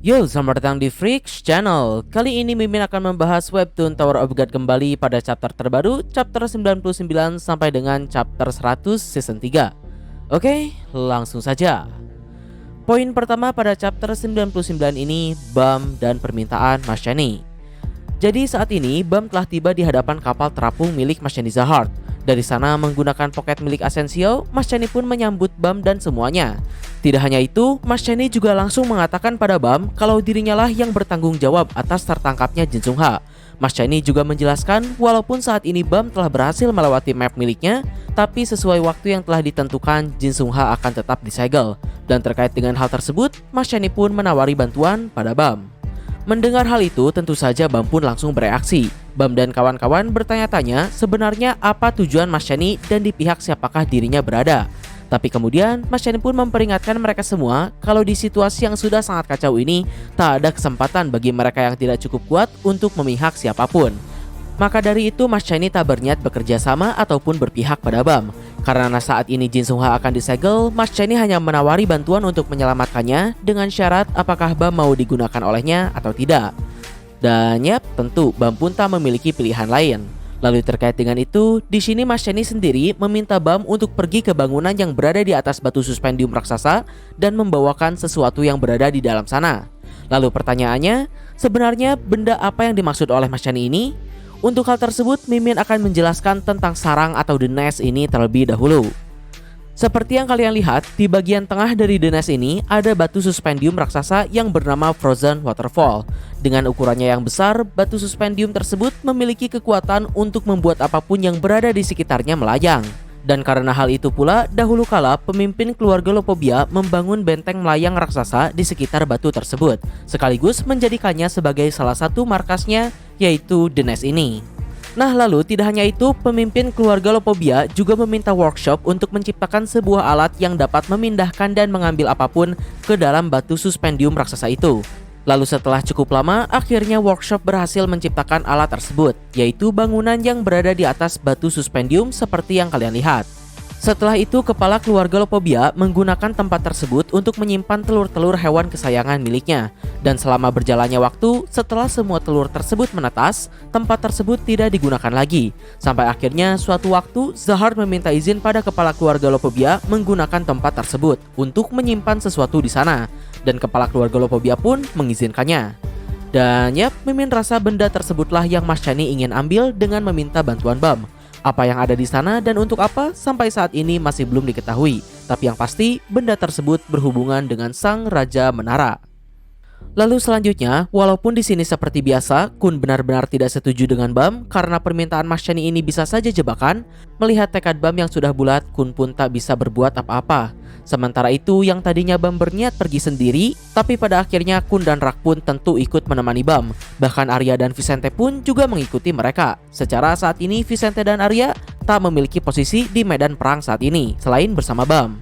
Yo, selamat datang di Freaks Channel. Kali ini Mimin akan membahas webtoon Tower of God kembali pada chapter terbaru, chapter 99 sampai dengan chapter 100 season 3. Oke, langsung saja. Poin pertama pada chapter 99 ini, Bam dan permintaan Mas Shani. Jadi saat ini Bam telah tiba di hadapan kapal terapung milik Mas Shani Zahart. Dari sana menggunakan pocket milik Asensio, Mas Shani pun menyambut Bam dan semuanya. Tidak hanya itu, Mas Shani juga langsung mengatakan pada Bam kalau dirinya lah yang bertanggung jawab atas tertangkapnya Jin Sung Ha. Mas Shani juga menjelaskan walaupun saat ini Bam telah berhasil melewati map miliknya, tapi sesuai waktu yang telah ditentukan Jin Sung Ha akan tetap disegel. Dan terkait dengan hal tersebut, Mas Shani pun menawari bantuan pada Bam. Mendengar hal itu, tentu saja Bam pun langsung bereaksi. Bam dan kawan-kawan bertanya-tanya sebenarnya apa tujuan Mas Shani dan di pihak siapakah dirinya berada. Tapi kemudian Mas Shani pun memperingatkan mereka semua kalau di situasi yang sudah sangat kacau ini tak ada kesempatan bagi mereka yang tidak cukup kuat untuk memihak siapapun. Maka dari itu Mas Shani tak berniat bekerja sama ataupun berpihak pada Bam. Karena saat ini Jin Sung Ha akan disegel, Mas Shani hanya menawari bantuan untuk menyelamatkannya dengan syarat apakah Bam mau digunakan olehnya atau tidak. Dan yap, tentu Bam pun tak memiliki pilihan lain. Lalu terkait dengan itu, di sini Mas Shani sendiri meminta Bam untuk pergi ke bangunan yang berada di atas batu suspendium raksasa dan membawakan sesuatu yang berada di dalam sana. Lalu pertanyaannya, sebenarnya benda apa yang dimaksud oleh Mas Shani ini? Untuk hal tersebut, Mimin akan menjelaskan tentang sarang atau The Nest ini terlebih dahulu. Seperti yang kalian lihat, di bagian tengah dari The Nest ini ada batu suspendium raksasa yang bernama Frozen Waterfall. Dengan ukurannya yang besar, batu suspendium tersebut memiliki kekuatan untuk membuat apapun yang berada di sekitarnya melayang. Dan karena hal itu pula, dahulu kala pemimpin keluarga Lopobia membangun benteng melayang raksasa di sekitar batu tersebut, sekaligus menjadikannya sebagai salah satu markasnya, yaitu The Nest ini. Nah lalu tidak hanya itu, pemimpin keluarga Lopobia juga meminta workshop untuk menciptakan sebuah alat yang dapat memindahkan dan mengambil apapun ke dalam batu suspendium raksasa itu. Lalu setelah cukup lama, akhirnya workshop berhasil menciptakan alat tersebut, yaitu bangunan yang berada di atas batu suspendium seperti yang kalian lihat. Setelah itu, kepala keluarga Lopobia menggunakan tempat tersebut untuk menyimpan telur-telur hewan kesayangan miliknya. Dan selama berjalannya waktu, setelah semua telur tersebut menetas, tempat tersebut tidak digunakan lagi. Sampai akhirnya suatu waktu, Zahart meminta izin pada kepala keluarga Lopobia menggunakan tempat tersebut untuk menyimpan sesuatu di sana. Dan kepala keluarga Lopobia pun mengizinkannya. Dan yap, Mimin rasa benda tersebutlah yang Mas Shani ingin ambil dengan meminta bantuan Bam. Apa yang ada di sana dan untuk apa sampai saat ini masih belum diketahui. Tapi yang pasti benda tersebut berhubungan dengan Sang Raja Menara. Lalu selanjutnya, walaupun di sini seperti biasa, Kun benar-benar tidak setuju dengan Bam karena permintaan Mas Shani ini bisa saja jebakan. Melihat tekad Bam yang sudah bulat, Kun pun tak bisa berbuat apa-apa. Sementara itu, yang tadinya Bam berniat pergi sendiri, tapi pada akhirnya Kun dan Rak pun tentu ikut menemani Bam. Bahkan Arya dan Vicente pun juga mengikuti mereka. Secara saat ini Vicente dan Arya tak memiliki posisi di medan perang saat ini, selain bersama Bam.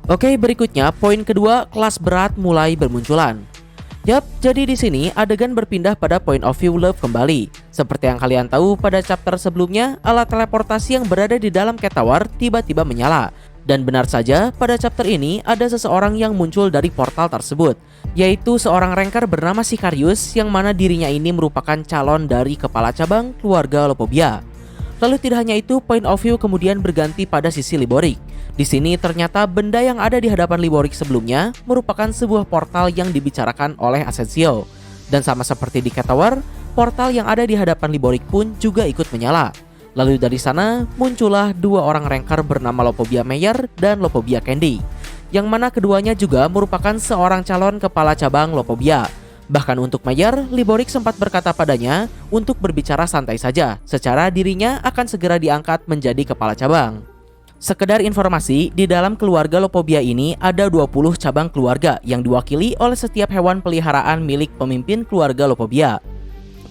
Oke, berikutnya poin kedua, kelas berat mulai bermunculan. Yap, jadi di sini adegan berpindah pada point of view Love kembali. Seperti yang kalian tahu pada chapter sebelumnya, alat teleportasi yang berada di dalam Cat Tower tiba-tiba menyala. Dan benar saja, pada chapter ini ada seseorang yang muncul dari portal tersebut, yaitu seorang ranker bernama Sicarius yang mana dirinya ini merupakan calon dari kepala cabang keluarga Lopobia. Lalu tidak hanya itu, point of view kemudian berganti pada sisi Liborik. Di sini ternyata benda yang ada di hadapan Liborik sebelumnya merupakan sebuah portal yang dibicarakan oleh Asensio. Dan sama seperti di Cat Tower, portal yang ada di hadapan Liborik pun juga ikut menyala. Lalu dari sana muncullah dua orang ranker bernama Lopobia Meyer dan Lopobia Candy, yang mana keduanya juga merupakan seorang calon kepala cabang Lopobia. Bahkan untuk Meyer, Liborik sempat berkata padanya untuk berbicara santai saja, secara dirinya akan segera diangkat menjadi kepala cabang. Sekedar informasi, di dalam keluarga Lopobia ini ada 20 cabang keluarga yang diwakili oleh setiap hewan peliharaan milik pemimpin keluarga Lopobia.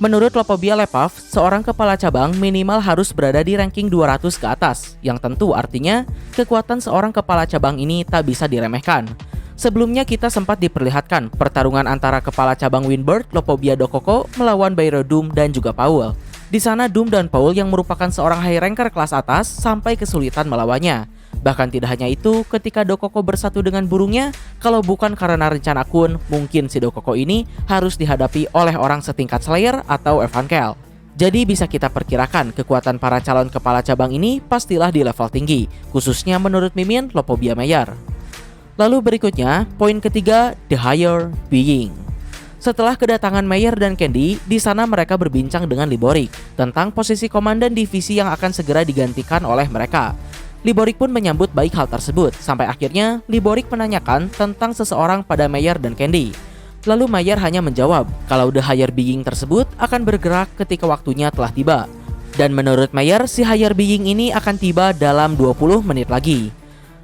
Menurut Lopobia Lepav, seorang kepala cabang minimal harus berada di ranking 200 ke atas, yang tentu artinya kekuatan seorang kepala cabang ini tak bisa diremehkan. Sebelumnya kita sempat diperlihatkan pertarungan antara kepala cabang Windbird, Lopobia Dokoko melawan Bairo Doom dan juga Paul. Di sana Doom dan Paul yang merupakan seorang high ranker kelas atas sampai kesulitan melawannya. Bahkan tidak hanya itu, ketika Dokoko bersatu dengan burungnya, kalau bukan karena rencana Kun, mungkin si Dokoko ini harus dihadapi oleh orang setingkat Slayer atau Evankhell. Jadi bisa kita perkirakan kekuatan para calon kepala cabang ini pastilah di level tinggi, khususnya menurut Mimin Lopobia Mayor. Lalu berikutnya, poin ketiga, The Higher Being. Setelah kedatangan Mayor dan Candy, di sana mereka berbincang dengan Liborik tentang posisi komandan divisi yang akan segera digantikan oleh mereka. Liborik pun menyambut baik hal tersebut, sampai akhirnya Liborik menanyakan tentang seseorang pada Mayor dan Candy. Lalu Mayor hanya menjawab kalau The Higher Being tersebut akan bergerak ketika waktunya telah tiba. Dan menurut Mayor, si Higher Being ini akan tiba dalam 20 menit lagi.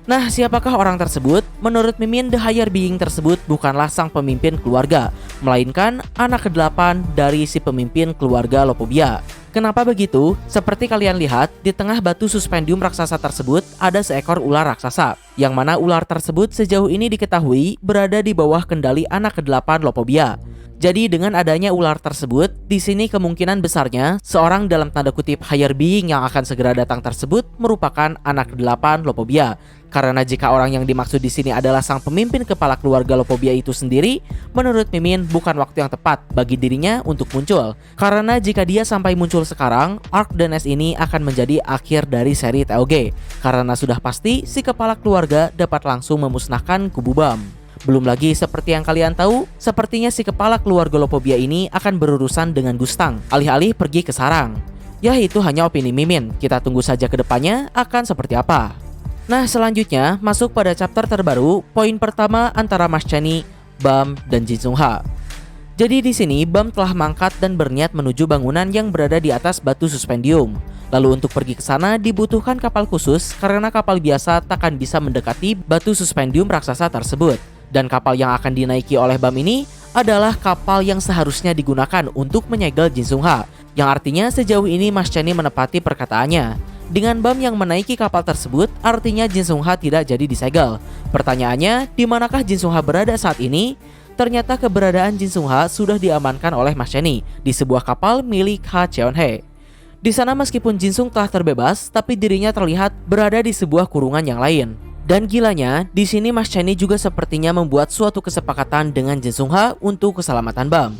Nah, siapakah orang tersebut? Menurut Mimin, The Higher Being tersebut bukanlah sang pemimpin keluarga, melainkan anak ke-8 dari si pemimpin keluarga Lopobia. Kenapa begitu? Seperti kalian lihat, di tengah batu suspendium raksasa tersebut ada seekor ular raksasa, yang mana ular tersebut sejauh ini diketahui berada di bawah kendali anak ke-8 Lopobia. Jadi dengan adanya ular tersebut, di sini kemungkinan besarnya seorang dalam tanda kutip higher being yang akan segera datang tersebut merupakan anak ke-8 Lopobia. Karena jika orang yang dimaksud di sini adalah sang pemimpin kepala keluarga Lopobia itu sendiri, menurut Mimin bukan waktu yang tepat bagi dirinya untuk muncul. Karena jika dia sampai muncul sekarang, arc The Nest ini akan menjadi akhir dari seri TOG. Karena sudah pasti si kepala keluarga dapat langsung memusnahkan kubu Bam. Belum lagi seperti yang kalian tahu, sepertinya si kepala keluarga Lopobia ini akan berurusan dengan Gustang, alih-alih pergi ke sarang. Ya itu hanya opini Mimin, kita tunggu saja ke depannya akan seperti apa. Nah selanjutnya masuk pada chapter terbaru, poin pertama antara Mas Chani, Bam, dan Jin Sung Ha. Jadi di sini Bam telah mangkat dan berniat menuju bangunan yang berada di atas batu suspendium. Lalu untuk pergi ke sana dibutuhkan kapal khusus karena kapal biasa takkan bisa mendekati batu suspendium raksasa tersebut. Dan kapal yang akan dinaiki oleh Bam ini adalah kapal yang seharusnya digunakan untuk menyegel Jin Sung Ha, yang artinya sejauh ini Mas Chani menepati perkataannya. Dengan Bam yang menaiki kapal tersebut, artinya Jin Sung Ha tidak jadi disegel. Pertanyaannya, di manakah Jin Sung Ha berada saat ini? Ternyata keberadaan Jin Sung Ha sudah diamankan oleh Mas Chani di sebuah kapal milik Ha Cheon Hye. Di sana meskipun Jin Sung telah terbebas, tapi dirinya terlihat berada di sebuah kurungan yang lain. Dan gilanya, di sini Mas Chani juga sepertinya membuat suatu kesepakatan dengan Jin Sung Ha untuk keselamatan Bam.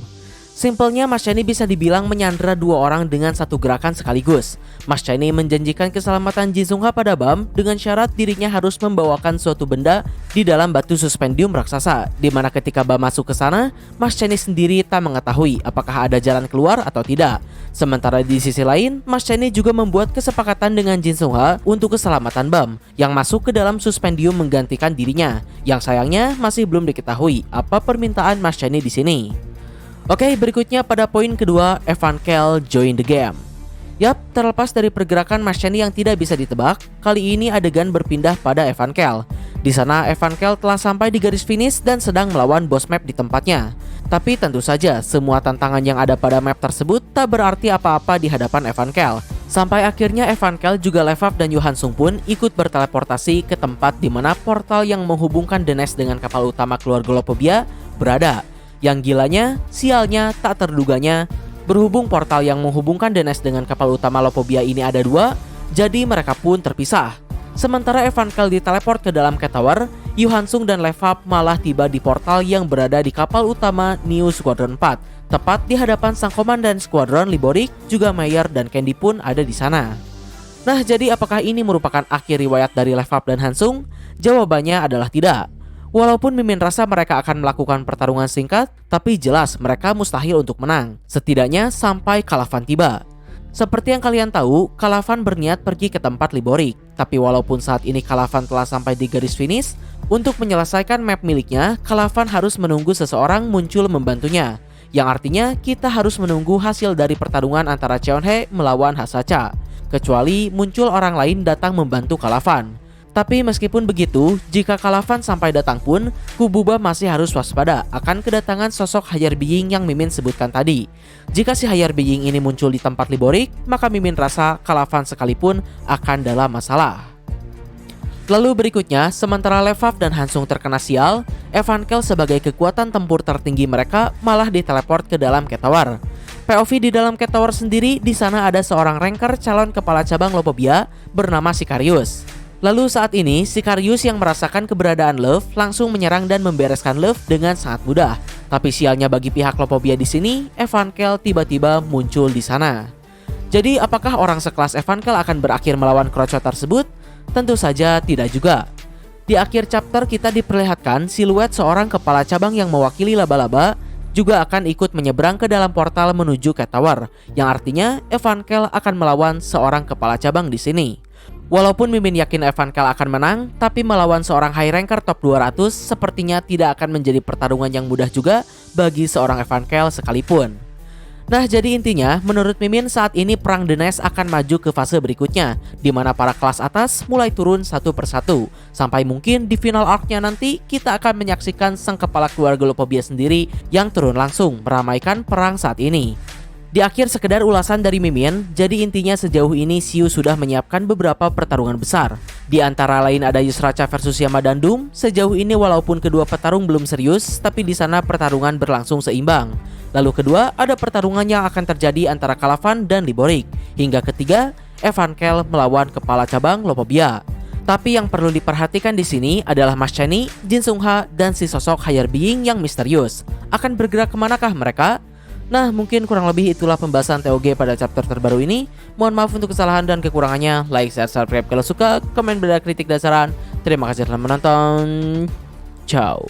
Simpelnya Mas Chani bisa dibilang menyandera dua orang dengan satu gerakan sekaligus. Mas Chani menjanjikan keselamatan Jin Sung Ha pada Bam dengan syarat dirinya harus membawakan suatu benda di dalam batu suspendium raksasa, di mana ketika Bam masuk ke sana, Mas Chani sendiri tak mengetahui apakah ada jalan keluar atau tidak. Sementara di sisi lain, Mas Chani juga membuat kesepakatan dengan Jin Sung Ha untuk keselamatan Bam yang masuk ke dalam suspendium menggantikan dirinya. Yang sayangnya masih belum diketahui apa permintaan Mas Chani di sini. Oke, berikutnya pada poin kedua, Evankhell join the game. Yap, terlepas dari pergerakan Mas Chani yang tidak bisa ditebak, kali ini adegan berpindah pada Evankhell. Di sana Evankhell telah sampai di garis finish dan sedang melawan boss map di tempatnya. Tapi tentu saja semua tantangan yang ada pada map tersebut tak berarti apa-apa di hadapan Evankhell. Sampai akhirnya Evankhell juga Levaf dan Yu Han Sung pun ikut berteleportasi ke tempat di mana portal yang menghubungkan The Nest dengan kapal utama keluarga Lopobia berada. Yang gilanya, sialnya, tak terduganya, berhubung portal yang menghubungkan The Nest dengan kapal utama Lopobia ini ada dua, jadi mereka pun terpisah. Sementara Evankhell diteleport ke dalam Cat Tower, Yu Han Sung dan Levap malah tiba di portal yang berada di kapal utama New Squadron 4, tepat di hadapan sang komandan Squadron Liborik, juga Mayor dan Candy pun ada di sana. Nah, jadi apakah ini merupakan akhir riwayat dari Levap dan Han Sung? Jawabannya adalah tidak. Walaupun Mimin rasa mereka akan melakukan pertarungan singkat, tapi jelas mereka mustahil untuk menang, setidaknya sampai Kalavan tiba. Seperti yang kalian tahu, Kalavan berniat pergi ke tempat Liborik, tapi walaupun saat ini Kalavan telah sampai di garis finish, untuk menyelesaikan map miliknya, Kalavan harus menunggu seseorang muncul membantunya, yang artinya kita harus menunggu hasil dari pertarungan antara Cheon Hye melawan Hasacha, kecuali muncul orang lain datang membantu Kalavan. Tapi meskipun begitu, jika Kalavan sampai datang pun, kubu Bam masih harus waspada akan kedatangan sosok higher being yang Mimin sebutkan tadi. Jika si higher being ini muncul di tempat Liborik, maka Mimin rasa Kalavan sekalipun akan dalam masalah. Lalu berikutnya, sementara Levaf dan Han Sung terkena sial, Evankhell sebagai kekuatan tempur tertinggi mereka malah diteleport ke dalam Cat Tower. POV di dalam Cat Tower sendiri, di sana ada seorang ranker calon kepala cabang Lopobia bernama Sicarius. Lalu saat ini, Sicarius yang merasakan keberadaan Luffy langsung menyerang dan membereskan Luffy dengan sangat mudah. Tapi sialnya bagi pihak Lopobia di sini, Evankel tiba-tiba muncul di sana. Jadi apakah orang sekelas Evankel akan berakhir melawan Crocodile tersebut? Tentu saja tidak juga. Di akhir chapter kita diperlihatkan siluet seorang kepala cabang yang mewakili laba-laba juga akan ikut menyeberang ke dalam portal menuju Cat Tower, yang artinya Evankel akan melawan seorang kepala cabang di sini. Walaupun Mimin yakin Evankel akan menang, tapi melawan seorang high ranker top 200 sepertinya tidak akan menjadi pertarungan yang mudah juga bagi seorang Evankel sekalipun. Nah, jadi intinya menurut Mimin saat ini perang The Nest akan maju ke fase berikutnya, di mana para kelas atas mulai turun satu persatu. Sampai mungkin di final arc-nya nanti kita akan menyaksikan sang kepala keluarga Lopobia sendiri yang turun langsung meramaikan perang saat ini. Di akhir sekedar ulasan dari Mimin, jadi intinya sejauh ini Siu sudah menyiapkan beberapa pertarungan besar. Di antara lain ada Yusracha versus Yama dan Doom. Sejauh ini walaupun kedua petarung belum serius, tapi di sana pertarungan berlangsung seimbang. Lalu kedua, ada pertarungan yang akan terjadi antara Kalavan dan Liborik. Hingga ketiga, Evankel melawan kepala cabang Lopobia. Tapi yang perlu diperhatikan di sini adalah Mas Chani, Jin Sungha, dan si sosok higher being yang misterius. Akan bergerak kemanakah mereka? Nah, mungkin kurang lebih itulah pembahasan TOG pada chapter terbaru ini. Mohon maaf untuk kesalahan dan kekurangannya. Like, share, subscribe kalau suka, komen beda kritik dan saran. Terima kasih telah menonton. Ciao.